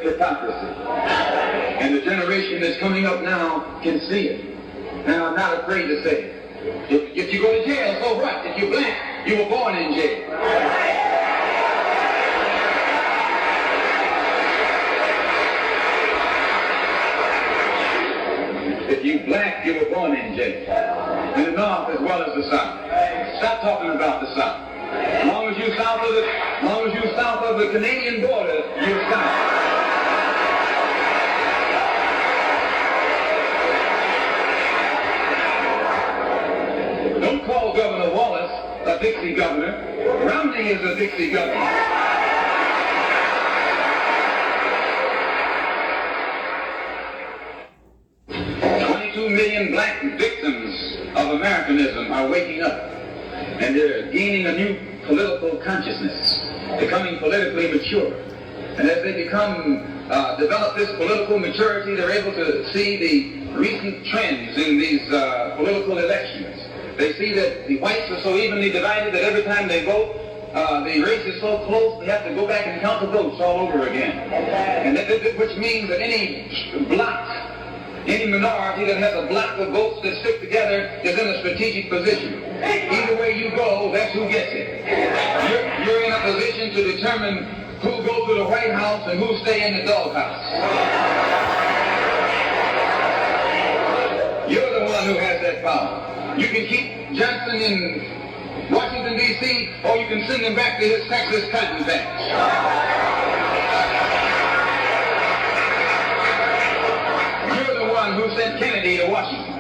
hypocrisy. And the generation that's coming up now can see it. And I'm not afraid to say it. If you go to jail, so what? If you're black, you were born in jail. If you're black, you were born in jail. In the North as well as the South. Stop talking about the South. As long as you're south of the Canadian border, you're South. Don't call Governor Wallace a Dixie governor. Romney is a Dixie governor. 22 million black victims of Americanism are waking up, and they're gaining a new political consciousness, becoming politically mature. And as they develop this political maturity, they're able to see the recent trends in these political elections. They see that the whites are so evenly divided that every time they vote, the race is so close, they have to go back and count the votes all over again. And which means that any block, any minority that has a block of votes that stick together is in a strategic position. Either way you go, that's who gets it. You're in a position to determine who goes to the White House and who stay in the doghouse. You're the one who has that power. You can keep Johnson in Washington, D.C., or you can send him back to his Texas cotton patch. You're the one who sent Kennedy to Washington.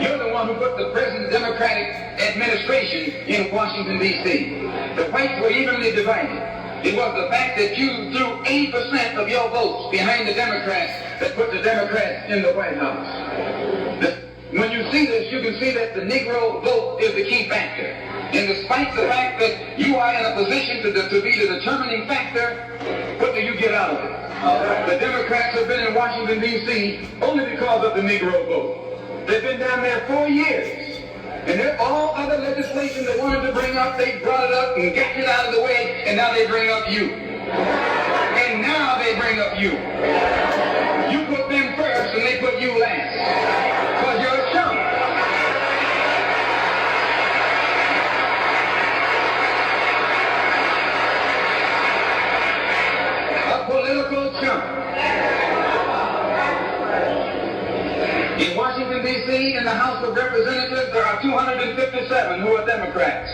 You're the one who put the present Democratic administration in Washington, D.C. The whites were evenly divided. It was the fact that you threw 80% of your votes behind the Democrats that put the Democrats in the White House. When you see this, you can see that the Negro vote is the key factor. And despite the fact that you are in a position to be the determining factor, what do you get out of it? The Democrats have been in Washington, D.C. only because of the Negro vote. They've been down there 4 years. And all other legislation they wanted to bring up, they brought it up and got it out of the way, and now they bring up you. And now they bring up you. You put them first, and they put you last. Because you're a chump. A political chump. In Washington, D.C., in the House of Representatives, there are 257 who are Democrats.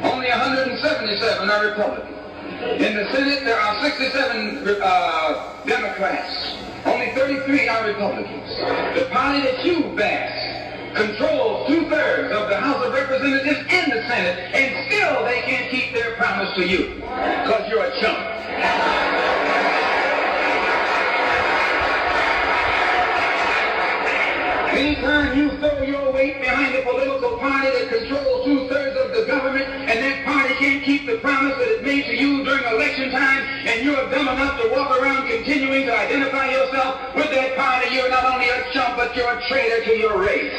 Only 177 are Republicans. In the Senate, there are 67 Democrats. Only 33 are Republicans. The party that you backed controls 2/3 of the House of Representatives in the Senate, and still they can't keep their promise to you because you're a chump. Anytime you throw your weight behind a political party that controls 2/3 of the government, and that party can't keep the promise that it made to you during election time, and you're dumb enough to walk around continuing to identify yourself with that party, you're not only a chump, but you're a traitor to your race.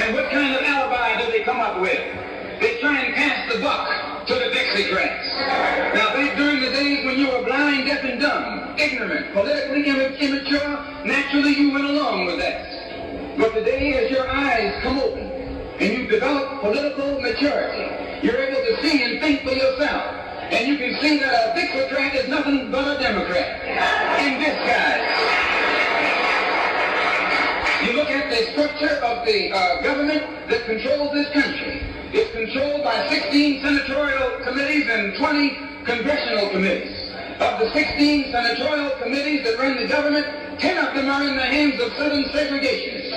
And what kind of alibi do they come up with? They try and pass the buck to the Dixiecrats. Now, during the days when you were blind, deaf, and dumb, ignorant, politically immature, naturally you went along with that. But today, as your eyes come open and you develop political maturity, you're able to see and think for yourself. And you can see that a Dixiecrat is nothing but a Democrat in disguise. You look at the structure of the government that controls this country. It's controlled by 16 senatorial committees and 20 congressional committees. Of the 16 senatorial committees that run the government, 10 of them are in the hands of Southern segregationists.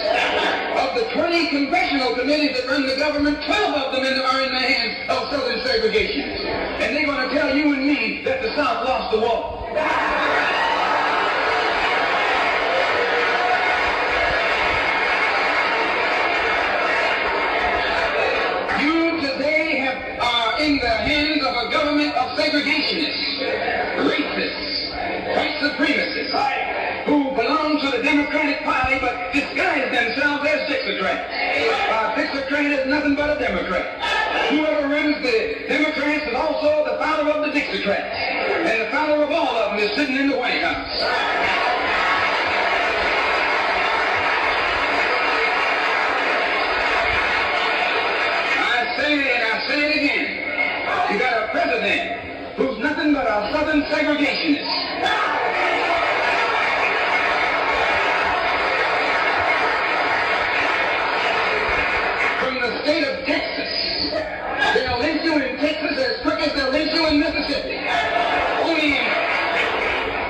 Of the 20 congressional committees that run the government, 12 of them are in the hands of Southern segregationists. And they're going to tell you and me that the South lost the war. In the hands of a government of segregationists, racists, white supremacists, who belong to the Democratic Party but disguise Democrats. Whoever runs the Democrats is also the founder of the Dixiecrats. And the founder of all of them is sitting in the White House. I say it again. You got a president who's nothing but a Southern segregationist. From the state of Texas. They'll lynch you in Texas as quick as they'll lynch you in Mississippi. Only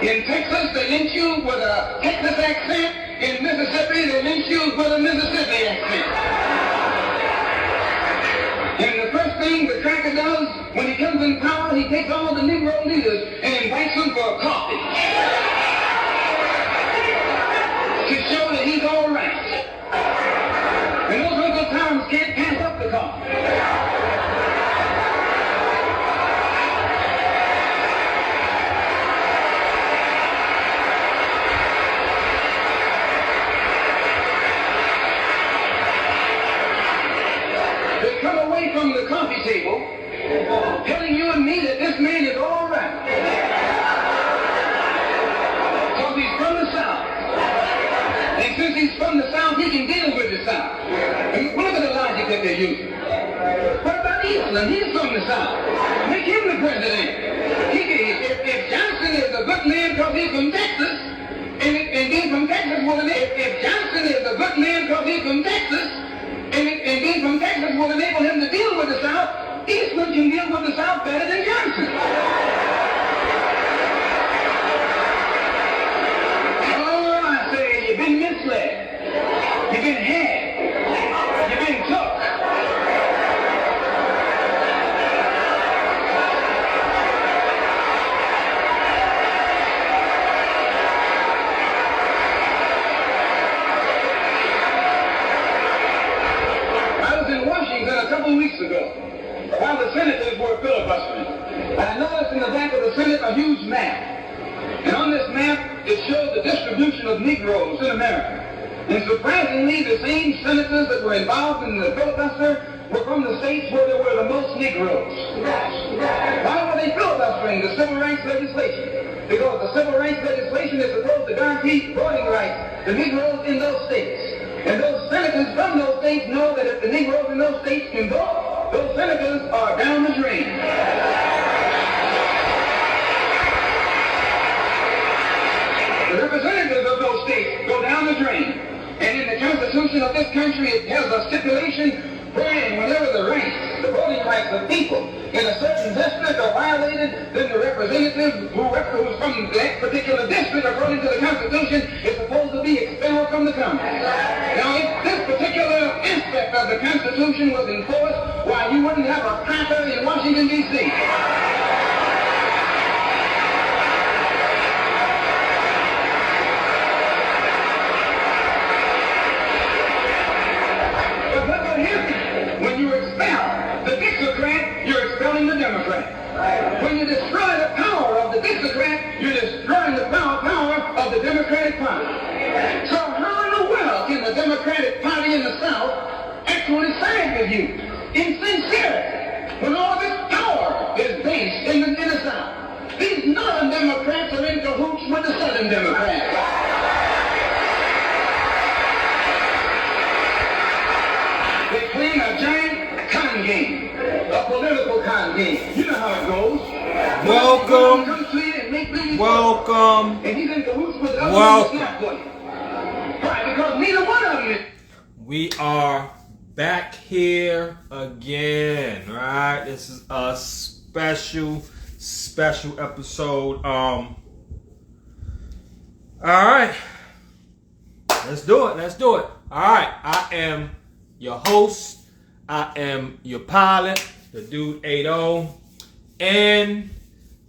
in Texas, they lynch you with a Texas accent. In Mississippi, they lynch you with a Mississippi accent. And the first thing the cracker does when he comes in power, he takes all the Negro leaders and invites them for coffee. To show that he's all right. And those Uncle Toms can't pass up the coffee. From the coffee table, telling you and me that this man is all right. Because he's from the South. And since he's from the South, he can deal with the South. And look at the logic that they're using. What about Eastland? He's from the South. Make him the president. If Johnson is a good man because he's from Texas, and then from Texas, if Johnson is a good man because he's from Texas, and then from Texas will enable him to deal with the South, Eastland can deal with the South better than Johnson. Oh, I say, you've been misled. You've been had. You've been took. Weeks ago, while the senators were filibustering, I noticed in the back of the Senate a huge map. And on this map, it showed the distribution of Negroes in America. And surprisingly, the same senators that were involved in the filibuster were from the states where there were the most Negroes. Why were they filibustering the civil rights legislation? Because the civil rights legislation is supposed to guarantee voting rights to Negroes in those states. And those senators from those states know that if the Negroes in those states can vote, those senators are down the drain. The representatives of those states go down the drain. And in the Constitution of this country, it has a stipulation wherein whenever the voting rights of people in a certain district are violated, then the representative who's from that particular district, according to the Constitution, is supposed to be expelled from the Congress. Now, if this particular aspect of the Constitution was enforced, why, you wouldn't have a cracker in Washington, D.C. When you expel the Dixiecrat, you're expelling the Democrat. When you destroy the power of the Dixiecrat, you're destroying the power of the Democratic Party. So how in the world can the Democratic Party in the South actually side with you in sincerity when all this power is based in the South? These Northern Democrats are in cahoots with the Southern Democrats. They play a giant con game, a political con game. You know how it goes. Welcome. And he's in cahoots with the other. Welcome. Right, because neither one of them is. We are back here again, right? This is a special episode. All right. Let's do it. All right. I am your host. I am your pilot, the dude 80. And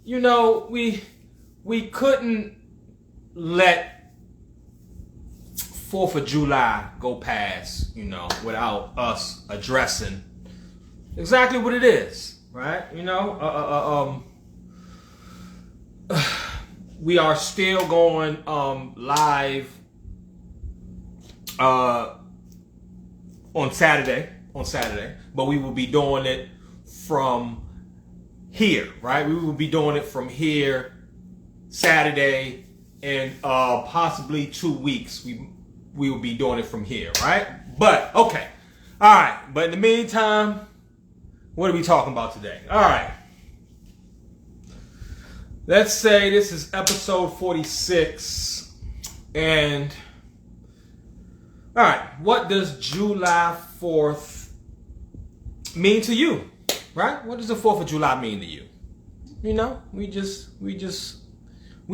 you know, we couldn't let 4th of July go past, you know, without us addressing exactly what it is, right? You know, we are still going live on Saturday, on Saturday, but we will be doing it from here, right? We will be doing it from here Saturday, and possibly 2 weeks. We will be doing it from here, right? But okay, all right. But in the meantime, what are we talking about today? All right. Let's say this is episode 46, and all right, what does July 4th mean to you? Right? What does the 4th of July mean to you? You know, we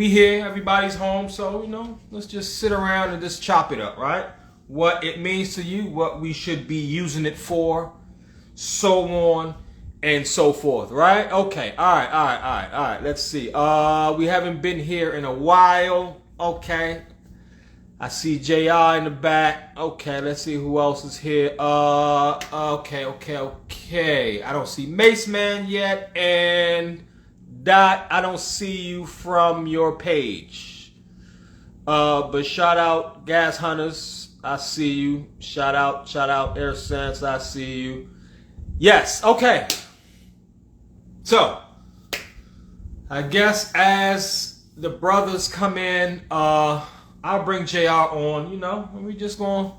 here, everybody's home, so let's just sit around and just chop it up, right? What it means to you, what we should be using it for, so on and so forth, right? Okay, all right. Let's see. We haven't been here in a while. Okay. I see JR in the back. Okay, let's see who else is here. Okay. I don't see Mace Man yet, and Dot, I don't see you from your page. But shout out Gas Hunters, I see you. Shout out Air Sense, I see you. Yes, okay. So, I guess as the brothers come in, I'll bring JR on, and we just gonna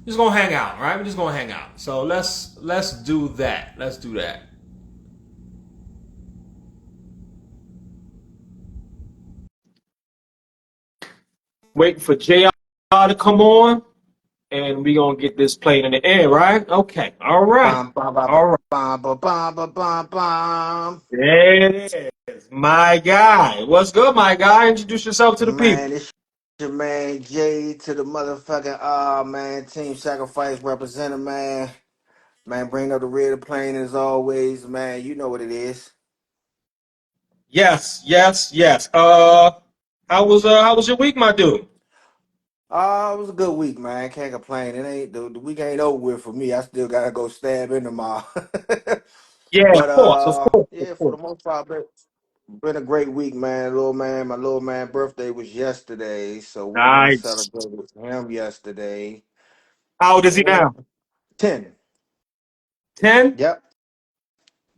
hang out, right? We're just gonna hang out. So let's do that. Let's do that. Waiting for JR to come on, and we gonna get this plane in the air, right? Okay. All right. All right. There it is. My guy. What's good, my guy? Introduce yourself to the people. Man, it's your man Jay to the motherfucking man, Team Sacrifice representative, man. Man, bring up the rear of the plane as always, man. You know what it is. Yes. How was your week, my dude? It was a good week, man. Can't complain. It ain't the week ain't over with for me. I still gotta go stab in tomorrow. Yeah, But of course. yeah, for the most part, been a great week, man. My little man birthday was yesterday, so we went and Nice. celebrated with him yesterday. How old is he And now? 10. 10? Yep.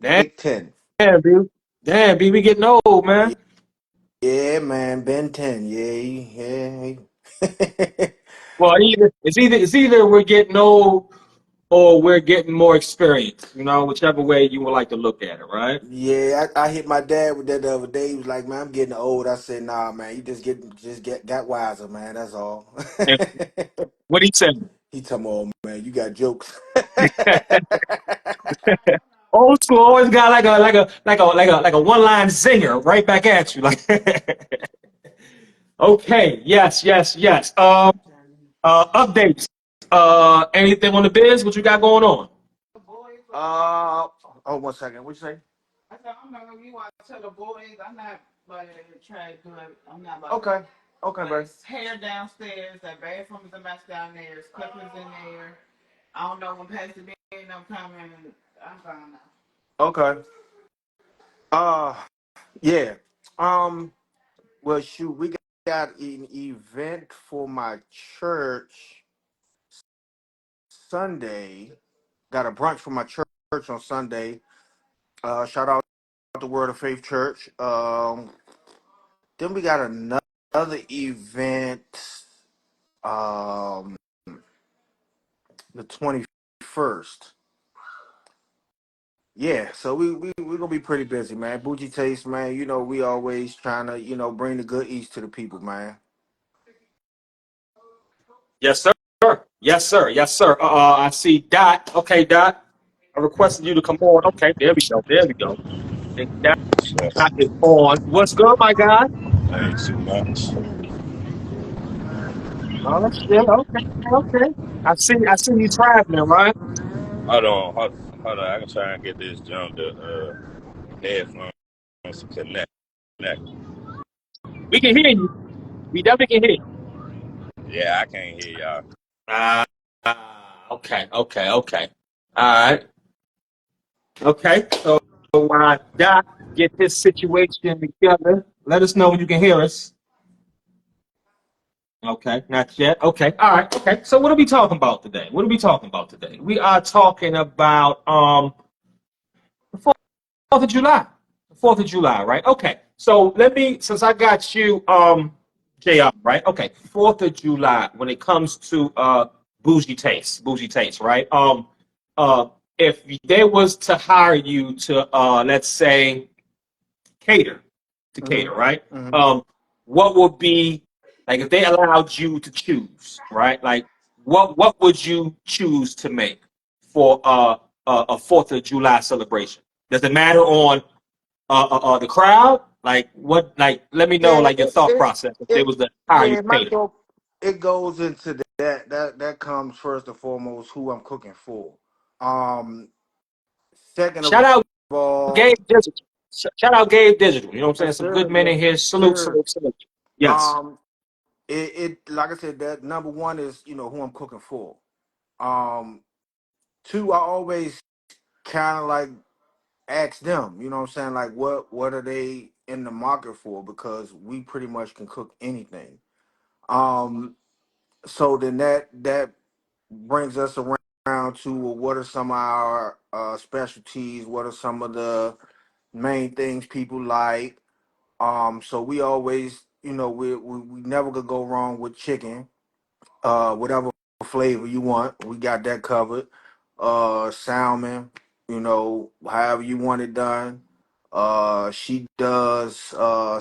Damn, Big 10. dude. Damn, B, we getting old, man. Yeah, man, Ben 10. Yeah, Well, it's either we're getting old or we're getting more experience. Whichever way you would like to look at it, right? yeah. I hit my dad with that the other day. He was like, "Man, I'm getting old." I said, "Nah, man, you got wiser, man. That's all." And what he said? He told me, "Oh, man, you got jokes." Old school always got like a one line zinger right back at you. Like, okay, yes. Updates. Anything on the biz? What you got going on? Oh, 1 second. What you say? I said, I'm not gonna, you want to tell the boys, I'm not about to try to do it. I'm not about Okay, okay, to. bro. Hair downstairs, that bathroom is a mess down there, there's clippers in there. I don't know when Pastor B and I'm coming. I'm fine now. Okay. Uh, yeah. Well, shoot, we got an event for my church Sunday. Got a brunch for my church on Sunday. Shout out to Word of Faith Church. Then we got another event um the 21st. Yeah, so we gonna be pretty busy, man. Bougie Taste, man. We always trying to, bring the good eats to the people, man. Yes, sir. Yes, sir. I see Dot. Okay, Dot. I requested you to come on. Okay, there we go. And Dot is on. What's good, my guy? Ain't too much. Oh, shit. Okay. I see you traveling, right? Hold on. I can try and get this jump to headphones to connect. We can hear you. We definitely can hear you. Yeah, I can't hear y'all. Okay. All right. Okay. So while Doc get this situation together, let us know when you can hear us. Okay, not yet. Okay, all right. Okay, so what are we talking about today? What are we talking about today? We are talking about the Fourth of July. The Fourth of July, right? Okay. So let me, since I got you, JR, right? Okay, Fourth of July. When it comes to bougie taste, right? Uh, if they was to hire you to, let's say, cater, Hmm. right? Hmm. What would be like if they allowed you to choose, right? Like, what would you choose to make for a Fourth of July celebration? Does it matter on the crowd? Like what? Like let me know Yeah, like your thought process if they was to hire you yeah, to my cater. thought, it goes into that comes first and foremost who I'm cooking for. Um, Second of Shout out all, Gabe Digital. Shout out Gabe Digital. You know what I'm saying? yes Some good sir, men yes in here. Salute, sir. salute, salute. Yes. Um, it like I said, that number one is who I'm cooking for. Um, Two, I always kind of like ask them, you know what I'm saying, like what are they in the market for? Because we pretty much can cook anything. Um, so then that brings us around to, well, what are some of our specialties? What are some of the main things people like? So we always, we never could go wrong with chicken. Whatever flavor you want, we got that covered. Salmon, however you want it done. She does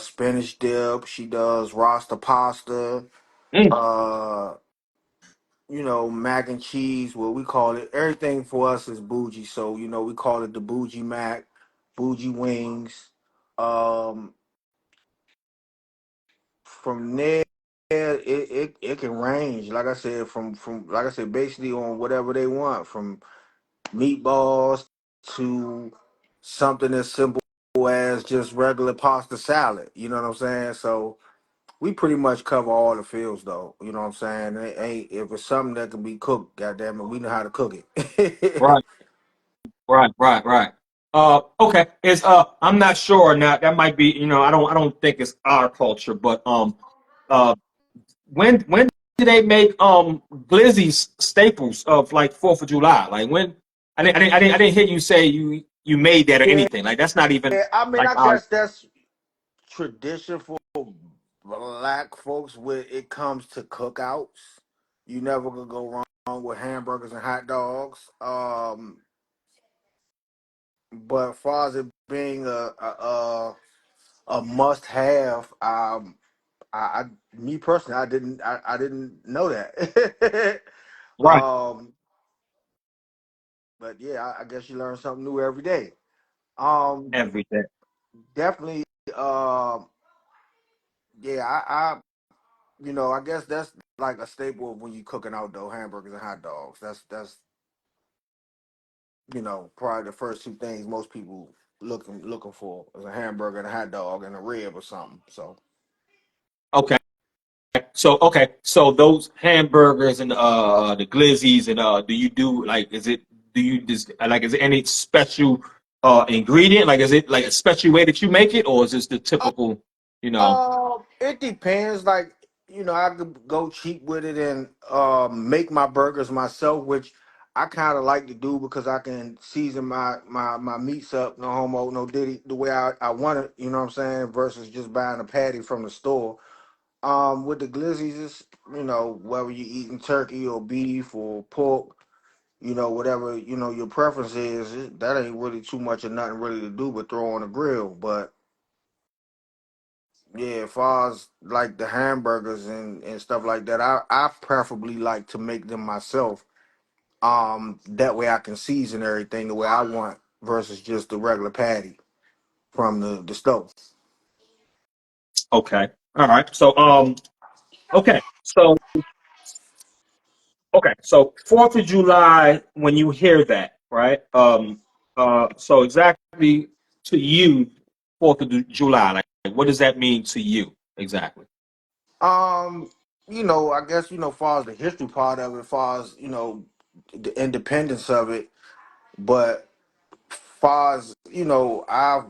spinach dip. She does rasta pasta. Mm, Uh, mac and cheese. What we call it. Everything for us is bougie. So we call it the bougie mac, bougie wings. Um, from there, it can range. Like I said, from like I said, basically on whatever they want, from meatballs to something as simple as just regular pasta salad. You know what I'm saying? So we pretty much cover all the fields, though. You know what I'm saying? It ain't if it's something that can be cooked, goddamn it, we know how to cook it. right. Right. Okay. It's I'm not sure now. That might be, I don't think it's our culture, but uh, when did they make glizzies staples of like Fourth of July? Like when? I didn't hear you say you made that or Yeah, anything. Like that's not even I mean, like I our guess that's tradition for black folks when it comes to cookouts. You never could go wrong with hamburgers and hot dogs. But as far as it being a must have, I me personally, I didn't know that. right um, but yeah, I guess you learn something new every day. Um, every day. Definitely. Yeah, I guess that's like a staple of when you cooking out though, hamburgers and hot dogs. That's probably the first two things most people looking for is a hamburger and a hot dog and a rib or something. So Okay. So those hamburgers and the glizzies and do you do like do you just like is it any special ingredient? Like is it like a special way that you make it or is this the typical, you know? it depends. Like, I could go cheap with it and make my burgers myself, which I kind of like to do because I can season my meats up, no homo, no diddy, the way I want it. You know what I'm saying? Versus just buying a patty from the store. With the glizzies, it's, whether you're eating turkey or beef or pork, whatever your preference is, that ain't really too much of nothing really to do but throw on a grill. But yeah, as far as like the hamburgers and stuff like that, I preferably like to make them myself. That way I can season everything the way I want versus just the regular patty from the stove. Okay. All right. So okay. So 4th of July when you hear that, right? So exactly to you 4th of July, like what does that mean to you exactly? Um, I guess far as the history part of it, far as the independence of it, but far as I've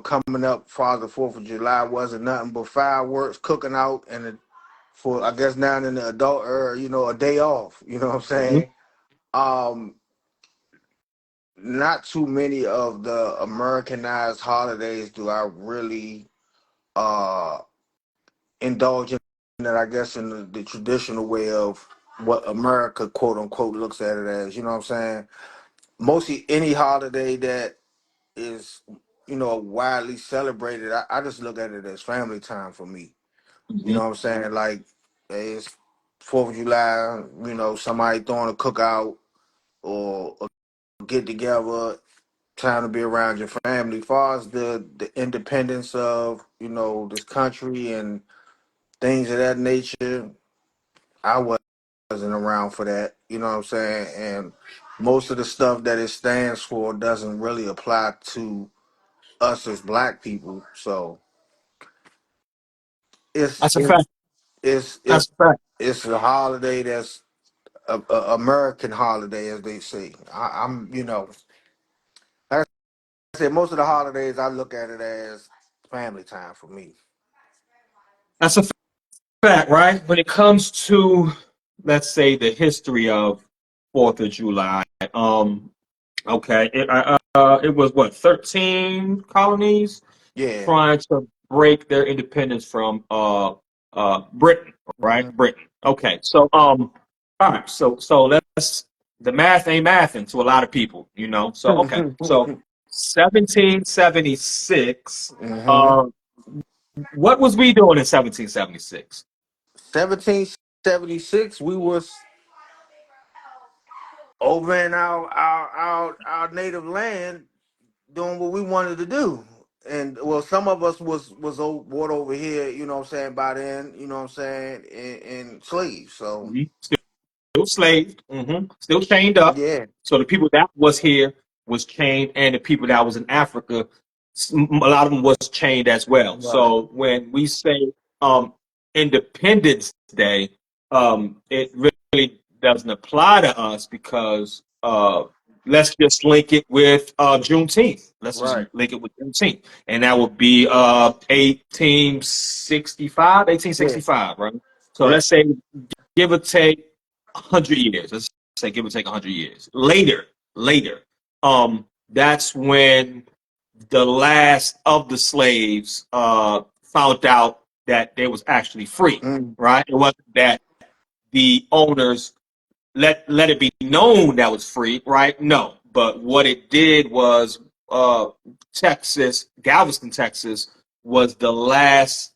coming up, far as the 4th of July wasn't nothing but fireworks, cooking out, and for I guess now in the adult era, a day off. You know what I'm Mm-hmm. saying? Um, Not too many of the Americanized holidays do I really uh indulge in that. I guess in the traditional way of what America quote unquote looks at it as. You know what I'm saying? Mostly any holiday that is widely celebrated, I just look at it as family time for me. You Mm-hmm. know what I'm saying? Like, hey, it's 4th of July, somebody throwing a cookout or a get together, time to be around your family. As far as the independence of, this country and things of that nature, I wasn't around for that. You know what I'm saying? And most of the stuff that it stands for doesn't really apply to us as black people. So it's That's a fact. it's it's That's it's a fact. it's a holiday that's a American holiday, as they say. I'm, like I said, most of the holidays I look at it as family time for me. That's a fact, right? When it comes to, let's say, the history of 4th of July, okay, it was what, 13 colonies Yeah. trying to break their independence from Britain, Hmm. right? Britain. Okay, so all right, so let's, the math ain't mathing to a lot of people, So okay, so 1776. Hmm. What was we doing in 1776? 1776, we was over in our native land doing what we wanted to do. And well, some of us brought over here, what I'm saying, by then, what I'm saying, in slaves. So Still slaved, still chained up. yeah. So the people that was here was chained, and the people that was in Africa, a lot of them was chained as well. Right. So when we say Independence Day, it really doesn't apply to us because let's just link it with Juneteenth. Let's just Right. link it with Juneteenth, and that would be 1865, Yeah. 1865, right? So Right. let's say give or take 100 years. Let's say give or take 100 years. Later, that's when the last of the slaves found out that they was actually free. Mm. Right? It wasn't that the owners let it be known that was free. Right? No, but what it did was Galveston, Texas, was the last.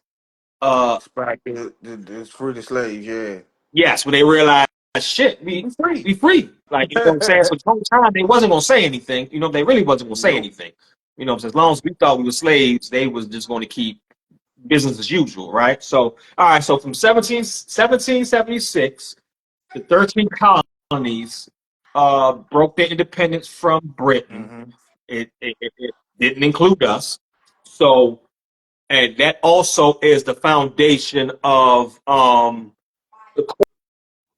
Right. It's free the slaves. Yeah. Yes, when they realized, shit, We free. we free. Like, you know what I'm saying? So the whole time they wasn't gonna say anything. They really wasn't gonna say Nope. anything. So as long as we thought we were slaves, they was just going to keep business as usual, right? So, all right, so from 1776, the 13 colonies broke their independence from Britain. Hmm. It didn't include us. So, and that also is the foundation of the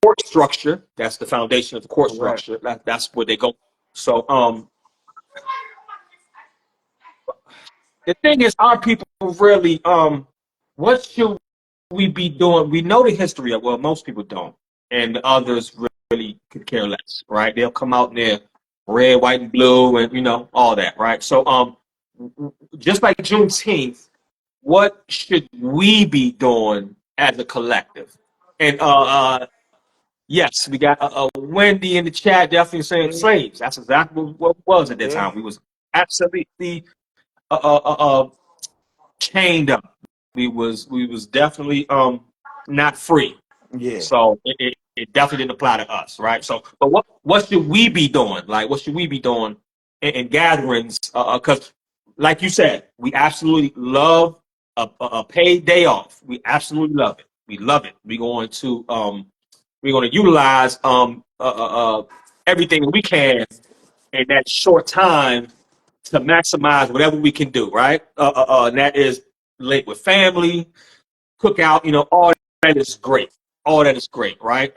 court structure. That's the foundation of the court Correct. structure. That's where they go. So the thing is, our people really what should we be doing? We know the history of, well, most people don't, and others really could care less, right? They'll come out in their red, white, and blue, and all that, right? So just like Juneteenth, what should we be doing as a collective? And yes, we got Wendy in the chat definitely saying Mhm. slaves. That's exactly what it was at that Yeah. time. We was absolutely uh, uh, uh, uh, chained up. We was definitely not free. Yeah. So it definitely didn't apply to us, right? So, but what should we be doing? Like, what should we be doing in gatherings? Because, like you said, we absolutely love a paid day off. We absolutely love it. We love it. We're going to utilize everything we can in that short time to maximize whatever we can do, right? And that is late with family, cookout, all that is great. All that is great, right?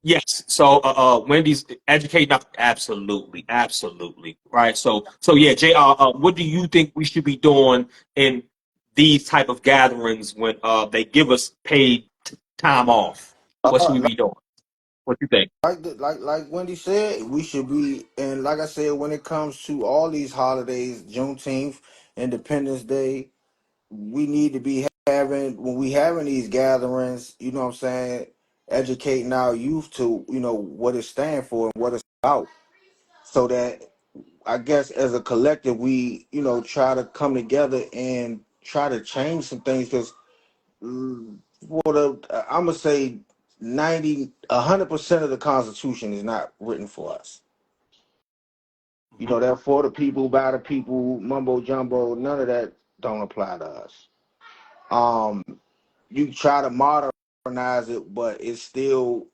Yes. So, Wendy's educating us. Absolutely, absolutely, right? So yeah, Jr. What do you think we should be doing in these type of gatherings when they give us paid time off? What should we Like be doing? What you think? like Wendy said, we should be, and like I said, when it comes to all these holidays, Juneteenth, Independence Day, we need to be having when we having these gatherings. You know what I'm saying? Educating our youth to what it stands for and what it's about, so that I guess as a collective we try to come together and try to change some things because for the I'm gonna say 100% of the Constitution is not written for us. They're for the people, by the people, mumbo jumbo. None of that don't apply to us. Um, you try to modernize it, but it's still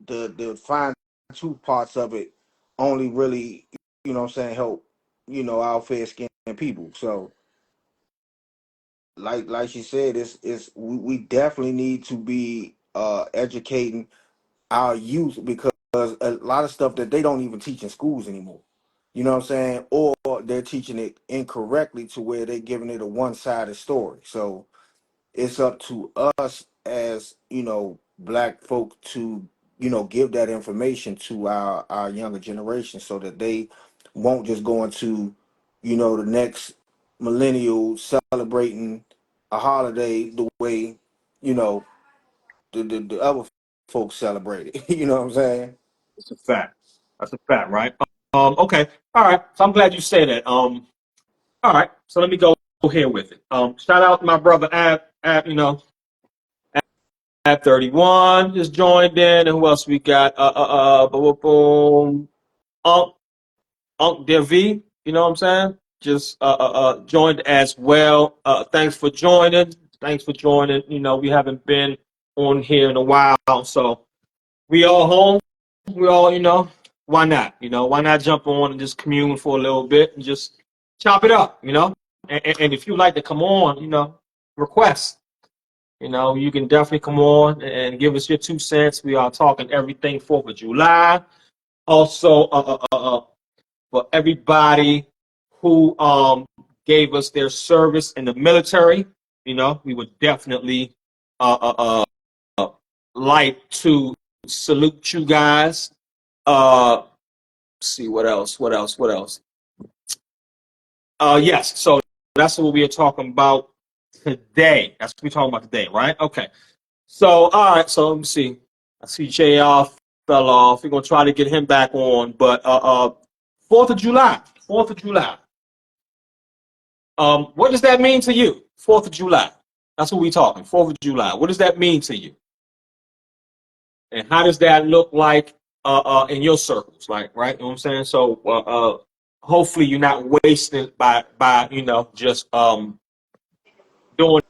the fine tooth parts of it only really what I'm saying help our fair skinned people. So like she said, we definitely need to be educating our youth because a lot of stuff that they don't even teach in schools anymore. You know what I'm saying? Or they're teaching it incorrectly to where they're giving it a one-sided story. So it's up to us as black folk to give that information to our younger generation so that they won't just go into the next millennial celebrating a holiday the way you know the other folks celebrate it. You know what I'm saying? It's a fact. That's a fact, right? Okay. All right. So I'm glad you said that. All right. So let me go here with it. Shout out to my brother Ab 31 just joined in, and who else we got? Boom, boom, boom. Unc, Unc Dev, you know what I'm saying? Just joined as well. Thanks for joining. Thanks for joining. We haven't been on here in a while, so we all home. We all, why not? Why not jump on and just commune for a little bit and just chop it up, And if you like to come on, request. You can definitely come on and give us your 2 cents. We are talking everything 4th of July. Also, for everybody who gave us their service in the military, we would definitely like to salute you guys. Let's see what else. Yes. So that's what we are talking about today. That's what we're talking about today, right? Okay. So, all right. So let me see. I see JR fell off. We're gonna try to get him back on. But 4th of July. 4th of July. What does that mean to you? 4th of July. That's what we're talking. 4th of July. What does that mean to you? And how does that look like in your circles? Like, right? You know what I'm saying? So hopefully you're not wasted by just doing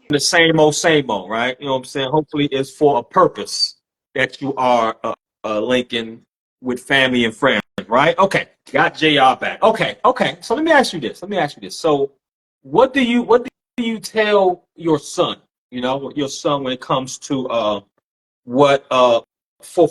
the same old, right? You know what I'm saying? Hopefully it's for a purpose that you are linking with family and friends, right? Okay, got JR back. Okay. So let me ask you this. So what do you tell your son? Your son when it comes to what 4th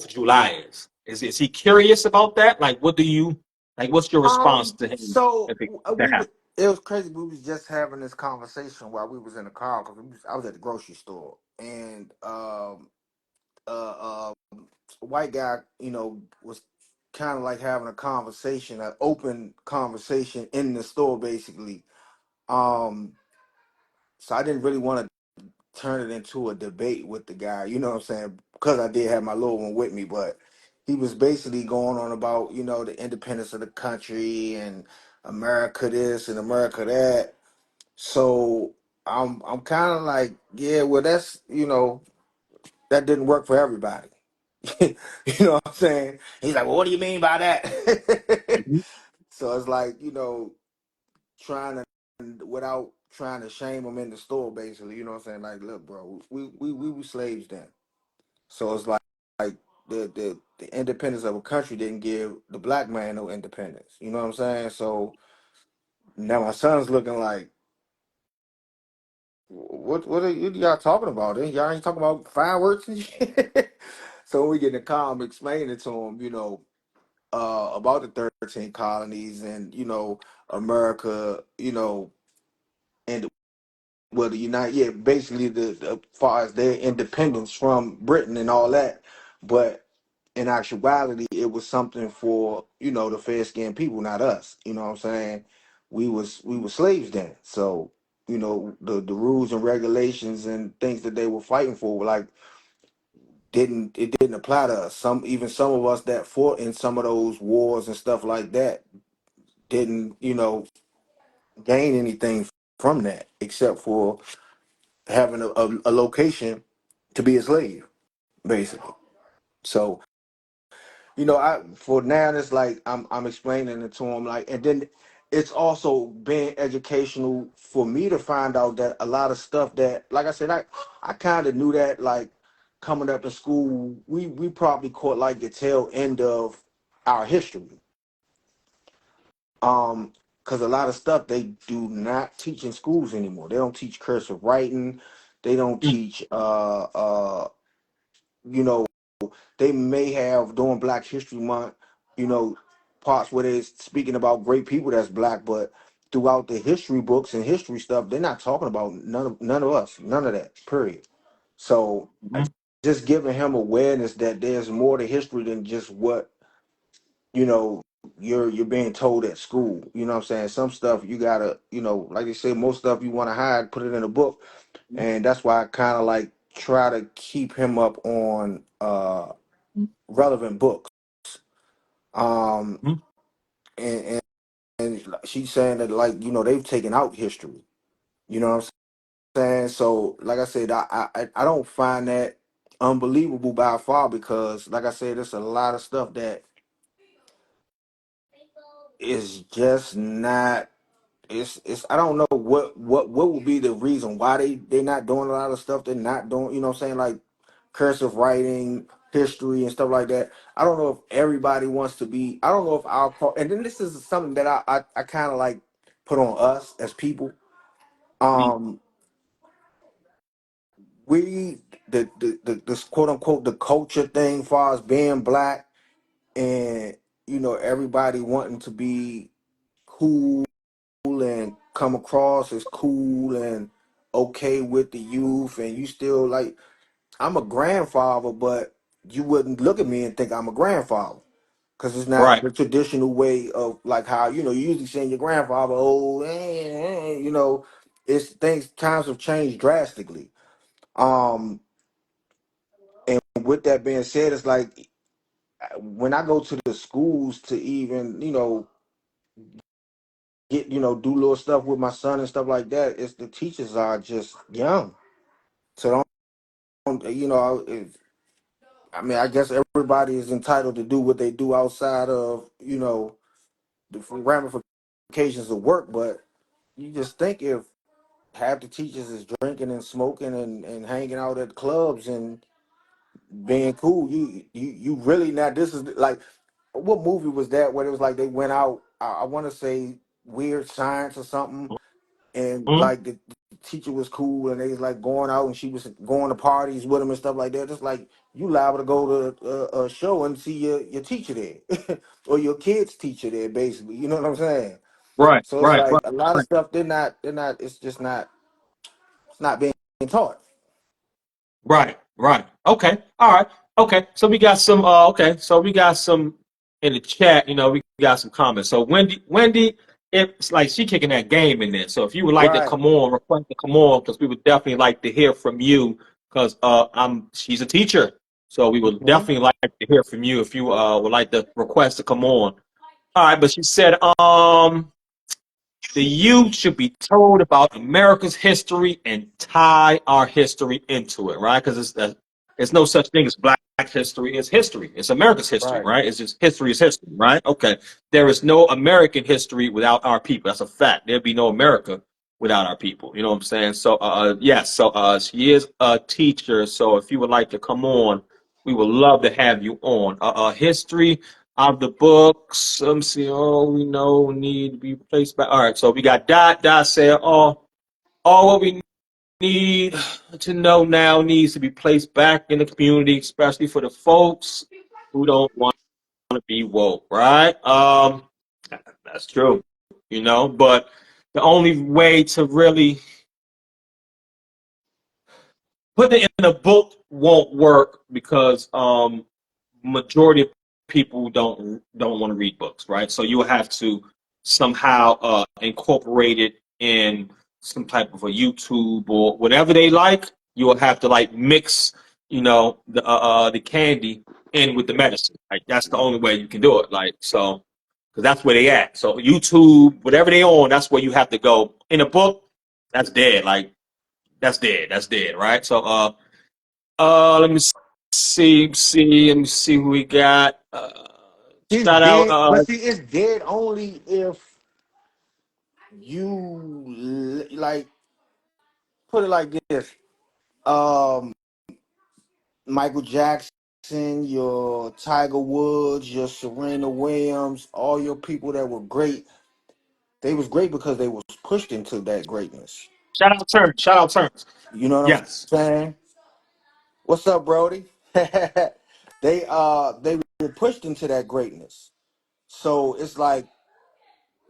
of July is. Is he curious about that? Like, what's your response to him So if that happens? it was crazy. We was just having this conversation while we was in the car because I was at the grocery store and a white guy, was kind of like having a conversation, an open conversation in the store, basically. Um, so I didn't really want to turn it into a debate with the guy, you know what I'm saying? Because I did have my little one with me, but he was basically going on about, the independence of the country and America this and America that. So I'm kind of like, yeah, well, that's, that didn't work for everybody. You know what I'm saying? He's like, well, what do you mean by that? Mhm. So it's like, trying to, without trying to shame them in the store, basically, you know what I'm saying? Like, look, bro, we were slaves then. So it's like the independence of a country didn't give the black man no independence. You know what I'm saying? So now my son's looking like, what are y'all talking about? Y'all ain't talking about fireworks and shit. So when we get in the car, I'm explaining it to him, about the 13 colonies and America, and well, the United, yeah, basically the far as their independence from Britain and all that, but in actuality, it was something for the fair skinned people, not us. You know what I'm saying? We were slaves then, so the rules and regulations and things that they were fighting for were like didn't apply to us. Some of us that fought in some of those wars and stuff like that didn't gain anything from that except for having a location to be a slave, basically. So I for now it's like I'm explaining it to him, like, and then it's also been educational for me to find out that a lot of stuff that, like I said, I kind of knew that, like, coming up in school, we probably caught like the tail end of our history. Because a lot of stuff they do not teach in schools anymore. They don't teach cursive writing. They don't Mm, teach you know they may have during Black History Month, you know, parts where they're speaking about great people that's black, but throughout the history books and history stuff, they're not talking about none of us, none of that. Period. So mhm, just giving him awareness that there's more to history than just what you know you're being told at school. You know what I'm saying? Some stuff you gotta, like they say, most stuff you want to hide, put it in a book, and that's why I kind of like try to keep him up on relevant books. Um, mhm, and she's saying that, like, they've taken out history. You know what I'm saying? So like I said, I don't find that unbelievable by far, because like I said, there's a lot of stuff that is just not. It's I don't know what would be the reason why they're not doing a lot of stuff they're not doing. You know what I'm saying? Like cursive writing, history, and stuff like that. I don't know if everybody wants to be. I don't know if our and then this is something that I kind of like put on us as people. mhm, Um, we the this quote unquote the culture thing, far as being black, and everybody wanting to be cool and come across as cool and okay with the youth, and you still like, I'm a grandfather, but you wouldn't look at me and think I'm a grandfather, because it's not right. the traditional way of, like, how you usually saying your grandfather, oh, it's things, times have changed drastically. um and with that being said, it's like when I go to the schools to even get do little stuff with my son and stuff like that, it's the teachers are just young. So don't I mean, I guess everybody is entitled to do what they do outside of the ramifications of work, but you just think if half the teachers is drinking and smoking and hanging out at clubs and being cool, you really not. This is like, what movie was that where it was like they went out? I want to say Weird Science or something, and Mhm, like the teacher was cool and they was like going out and she was going to parties with him and stuff like that. Just like you liable to go to a show and see your teacher there or your kid's teacher there, basically. You know what I'm saying? right, So it's right, like right. a lot of stuff they're not. It's just not. It's not being taught. Right, right. Okay. All right. Okay. So we got some okay. So we got some in the chat, we got some comments. So Wendy, it's like she kicking that game in there. So if you would like to Right. come on, request to come on, because we would definitely like to hear from you, because I'm she's a teacher. So we would Hmm. definitely like to hear from you if you would like to request to come on. All right, but she said the youth should be told about America's history and tie our history into it, right? Because it's no such thing as Black history. It's history. It's America's history, Right. right? It's just history is history, right? Okay. There is no American history without our people. That's a fact. There'd be no America without our people. You know what I'm saying? So, yes. So, she is a teacher. So, if you would like to come on, we would love to have you on. History of the books. Let me see. All we know need to be placed back. All right. So we got Dot. Dot said all what we need to know now needs to be placed back in the community, especially for the folks who don't want to be woke. Right. That's true. But the only way to really putting it in a book won't work because majority of people don't want to read books, right? So you will have to somehow incorporate it in some type of a YouTube or whatever they like. You will have to like mix, the candy in with the medicine. Like that's the only way you can do it. Like so, because that's where they at. So YouTube, whatever they on, that's where you have to go. In a book, that's dead. Like that's dead. That's dead, right? So let me let me see who we got. It's Shout out. dead, but see, it's dead only if you like put it like this. Um, Michael Jackson, your Tiger Woods, your Serena Williams, all your people that were great. They was great because they was pushed into that greatness. Shout out Terrence. Shout out Terrence. You know what I'm Yes. saying? What's up, Brody? They were pushed into that greatness. So it's like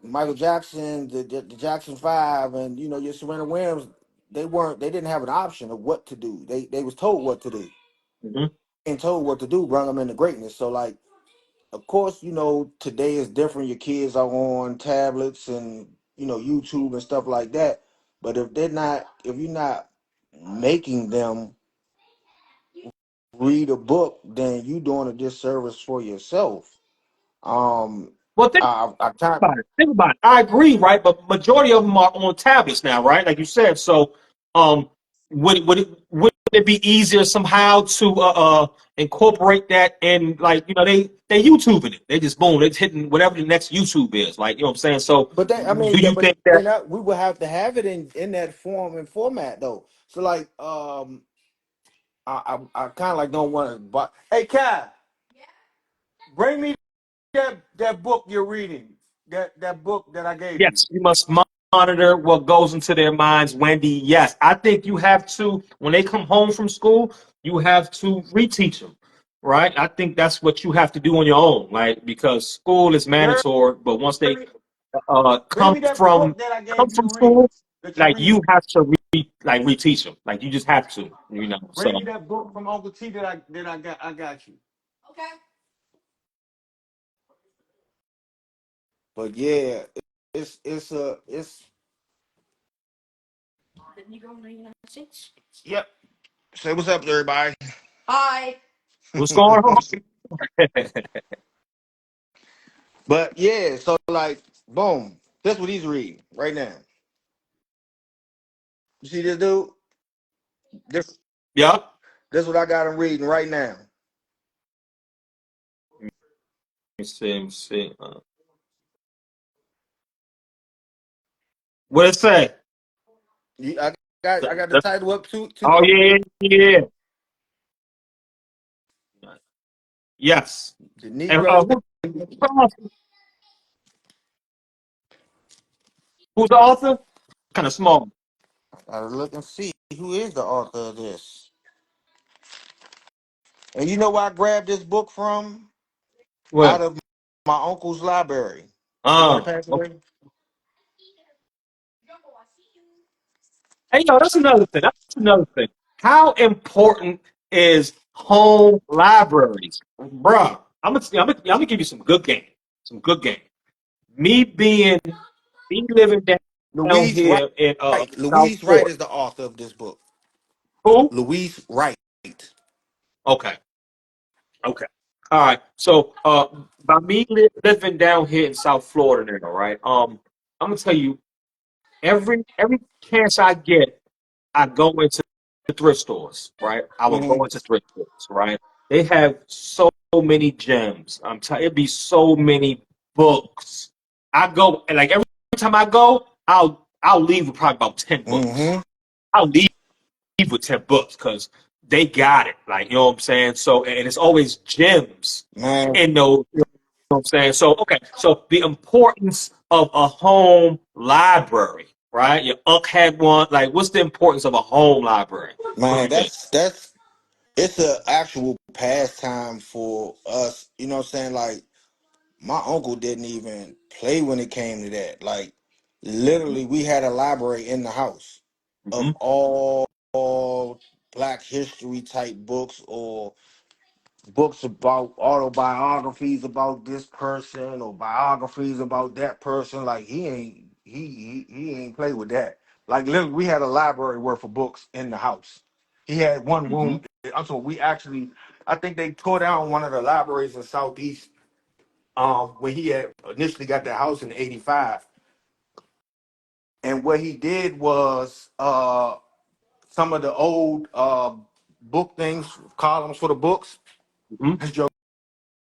Michael Jackson, the Jackson Five, and your Serena Williams. They didn't have an option of what to do. They was told what to do Hmm. and told what to do, brought them into greatness. So like, of course, today is different. Your kids are on tablets and YouTube and stuff like that. But if you're not making them read a book, then you doing a disservice for yourself. Um, Well, think I kind about it. Think about it. I agree, right? But majority of them are on tablets now, right? Like you said. So, would it be easier somehow to incorporate that and like they YouTubing it? They just boom, they hitting whatever the next YouTube is. Like you know what I'm saying. So, but that I mean, do yeah, you but think that? we would have to have it in that form and format though. So like, I kind of like don't want to. But hey, Kai, bring me that book you're reading. That book that I gave you. Yes, you must monitor what goes into their minds, Wendy. Yes, I think you have to, when they come home from school, you have to reteach them, right? I think that's what you have to do on your own, right? Because school is You heard mandatory, but once they me? Bring come me that from book that I gave you to read. school, That you're like you reading. have to reteach them, like you just have to. So Bring me that book from Uncle T I got you. But yeah, it's. Yep. Say what's up, everybody. what's going on? But yeah, so like, boom. That's what he's reading right now. You see this dude? This Yep. this what I got him reading right now. Let me see. Let me see. What it say? I got the title up to Oh yeah, yeah, yeah. Yes. the And Negro. who's the author? Kind of small. I gotta look and see who is the author of this. And you know where I grabbed this book from? Out What? of my uncle's library. The one that passed Okay. away. Hey, yo, that's another thing. That's another thing. How important is home libraries, bruh? I'm gonna give you some good game. Some good game. Me being me living down Louise Wright. here in South Louise Wright Florida. is the author of this book. Who? Louise Wright. Okay. Okay. All right. So, by me living down here in South Florida now, right? I'm gonna tell you, every chance I get, I go into the thrift stores, right? I will go Mm-hmm. into thrift stores, right? They have so many gems. I'm telling it'd be so many books. I go and like every time I go, I'll leave with probably about 10 books. Mm-hmm. I'll leave with 10 books because they got it. Like you know what I'm saying. So and it's always gems Man, in those. You know what I'm saying. So okay. So the importance of a home library, right? Your uncle had one. Like, what's the importance of a home library? What do man, you think? that's it's a actual pastime for us. You know what I'm saying? Like my uncle didn't even play when it came to that. Like literally, we had a library in the house of Mm-hmm. all Black history type books or books about autobiographies about this person or biographies about that person. Like he ain't play with that. Like literally, we had a library worth of books in the house. He had one Mm-hmm. room. I'm sorry, we actually, I think they tore down one of the libraries in Southeast when he had initially got the house in '85. And what he did was some of the old book things, columns for the books. Mm-hmm. His Joe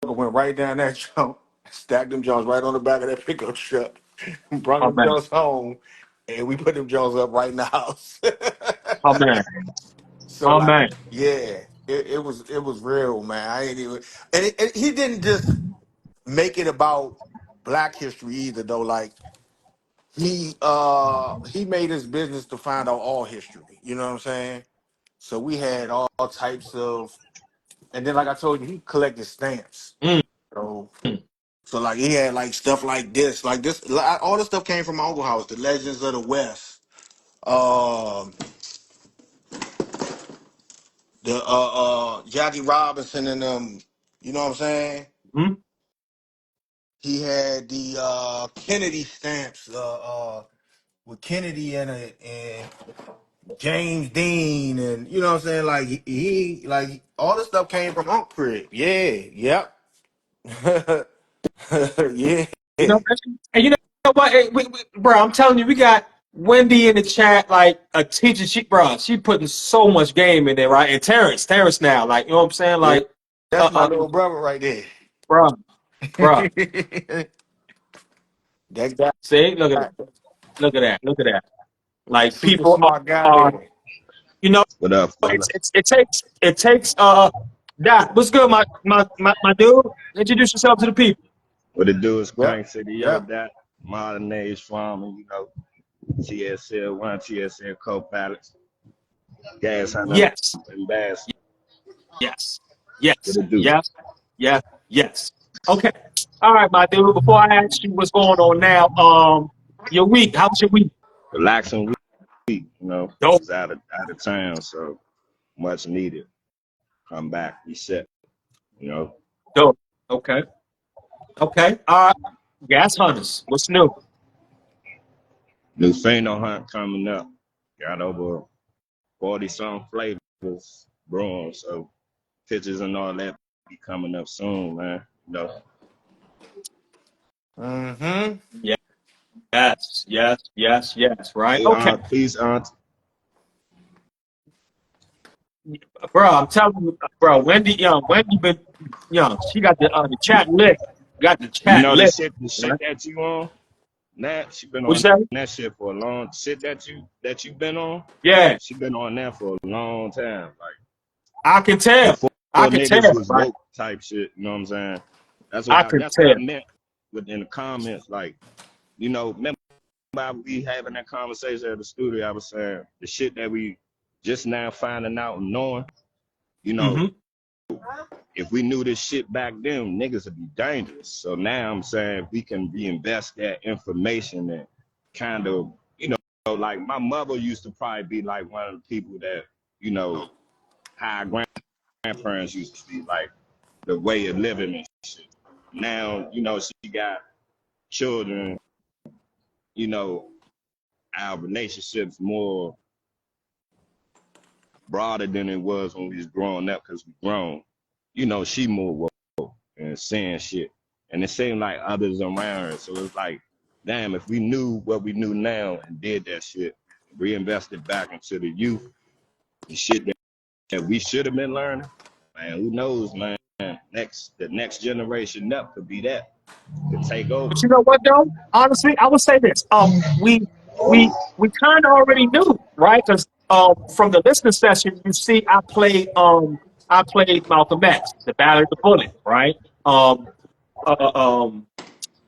went right down that jump, stacked them Jones right on the back of that pickup truck, brought Oh them man. Jones home, and we put them Jones up right in the house. Oh man. So Oh like, man. yeah, it was real, man. I ain't even, and he didn't just make it about Black history either, though. Like he made his business to find out all history. You know what I'm saying? So we had all types of, and then like I told you, he collected stamps. Mm. So like he had like stuff like this. All the stuff came from my uncle house. The Legends of the West. Um, the Jackie Robinson and them. You know what I'm saying? Mm-hmm. He had the Kennedy stamps with Kennedy in it and James Dean and you know what I'm saying? Like he like all this stuff came from Uncle Craig. Yeah, yep. Yeah. You know, and you know what, hey, bro? I'm telling you, we got Wendy in the chat, like a teacher. She putting so much game in there, right? And Terrence now, like you know what I'm saying, Yeah. like, That's my little brother right there. bro, bro. That guy, See, look at that. Like super people smart guy are, there. you know, What up, fella? it takes Doc. What's good, my dude? Introduce yourself to the people. What it do is Yep. Crank City, yo, Yep. that modern age farmer, you know, TSL1, TSL co-pilots, gas hunter, Yes, and bass. yes, What yes, it do? yes, yes, yes. Okay. All right, my dude. Before I ask you what's going on now, your week. How was your week? Relaxing week, you know, Dope, was out of town, so much needed. Come back, reset, you know. dope. Okay, okay. All right. Gas hunters. What's new? New Pheno hunt coming up. Got over 40 some flavors brewing, so pictures and all that be coming up soon, man. You know, Mm-hmm. Yes, yes, yes, yes. Right. hey, Okay, please, bro. I'm telling you, bro. Wendy been young. She got the chat lit. Got the you chat know lit. the shit Right? that you on. That she been What on you say? that shit for a long shit that you been on. Yeah, She been on that for a long time, like I can tell. before I can tell. niggas was Right. woke type shit. You know what I'm saying? I can That's what tell. I meant within the comments. Like, you know, remember we having that conversation at the studio? I was saying the shit that we just now finding out and knowing. You know, Mm-hmm. if we knew this shit back then, niggas would be dangerous. So now I'm saying we can reinvest that information and kind of, you know, like my mother used to probably be like one of the people that, you know, how our grandparents used to be, like the way of living and shit. Now, you know, she got children, you know, our relationships more broader than it was when we was growing up because we grown. You know, she more woke and saying shit. And it seemed like others around her. So it's like, damn, if we knew what we knew now and did that shit, reinvested back into the youth, the shit that we should have been learning, man, who knows, man. The next generation up could be that. Could take over. But you know what though? Honestly, I would say this. We kind of already knew, right? Because from the listening session, you see, I played Malcolm X, the Ballot, the Bullet, right? Um,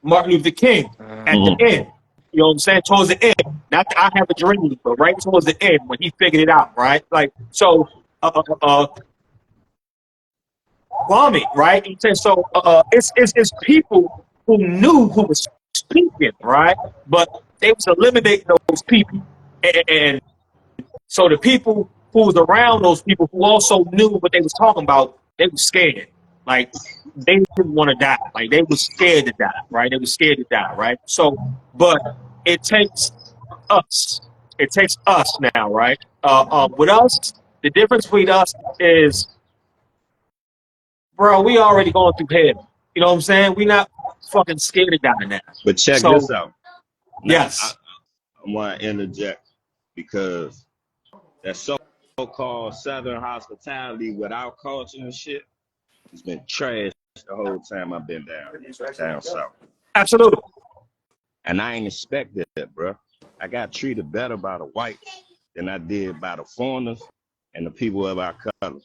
Martin Luther King at the Mm-hmm. end. You know what I'm saying? Towards the end, not that I have a dream, but right towards the end when he figured it out, right? Like so, Kwame, right? He said so. It's people who knew who was speaking, right? But they was eliminating those people, and so the people who was around those people who also knew what they was talking about, they were scared. Like they didn't want to die. Like they were scared to die, right? They were scared to die, right? So, but it takes us. It takes us now, right? With us, the difference between us is, bro, we already going through hell. You know what I'm saying? We not fucking scared to die now. But check So, this out. Now, I yes. want to interject because that so-called Southern hospitality without culture and shit has been trash the whole time I've been down south. Absolutely. And I ain't expect that, bro. I got treated better by the whites than I did by the foreigners and the people of our color.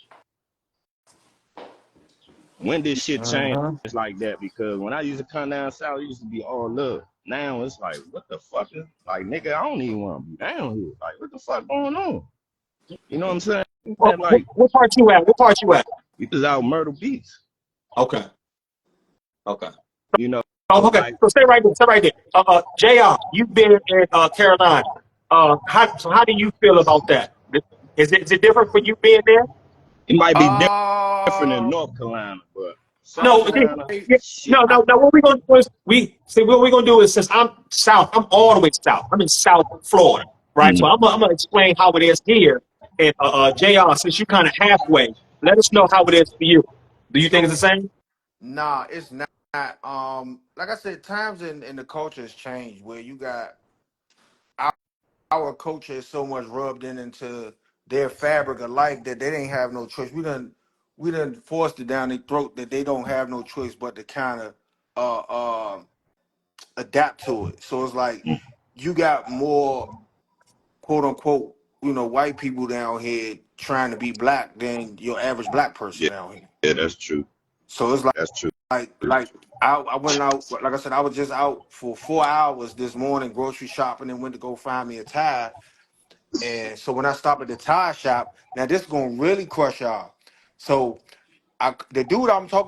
When did shit change like that? Because when I used to come down south, it used to be all love. Now it's like, what the fuck is, like, nigga, I don't even want to be down here. Like, what the fuck going on? You know what I'm saying? Like, What part you at? What part you at? we was out Myrtle Beach. Okay. Okay. You know, Oh, okay. like, So stay right there. Stay right there. Jr. You've been in Carolina. How do you feel about that? Is it different for you being there? it might be different in Uh, North Carolina, but South No, Carolina, no, shit. no, no. What we gonna do is what we gonna do is, since I'm south, I'm all the way south. I'm in South Florida, right? So Mm. I'm gonna explain how it is here. And Jr. Since you kind of halfway, let us know how it is for you. Do you think it's the same? nah, it's not. Like I said, times in the culture has changed where you got our culture is so much rubbed into their fabric of life that they didn't have no choice. We done forced it down their throat that they don't have no choice but to kind of uh, uh, adapt to it. So it's like you got more quote unquote, white people down here trying to be black than your average black person Yeah, down here. yeah, that's true. So it's That's true. like I went out, like I said, I was just out for 4 hours this morning grocery shopping and went to go find me a tie. And so when I stop at the tie shop, now this is gonna really crush y'all. So the dude I'm talking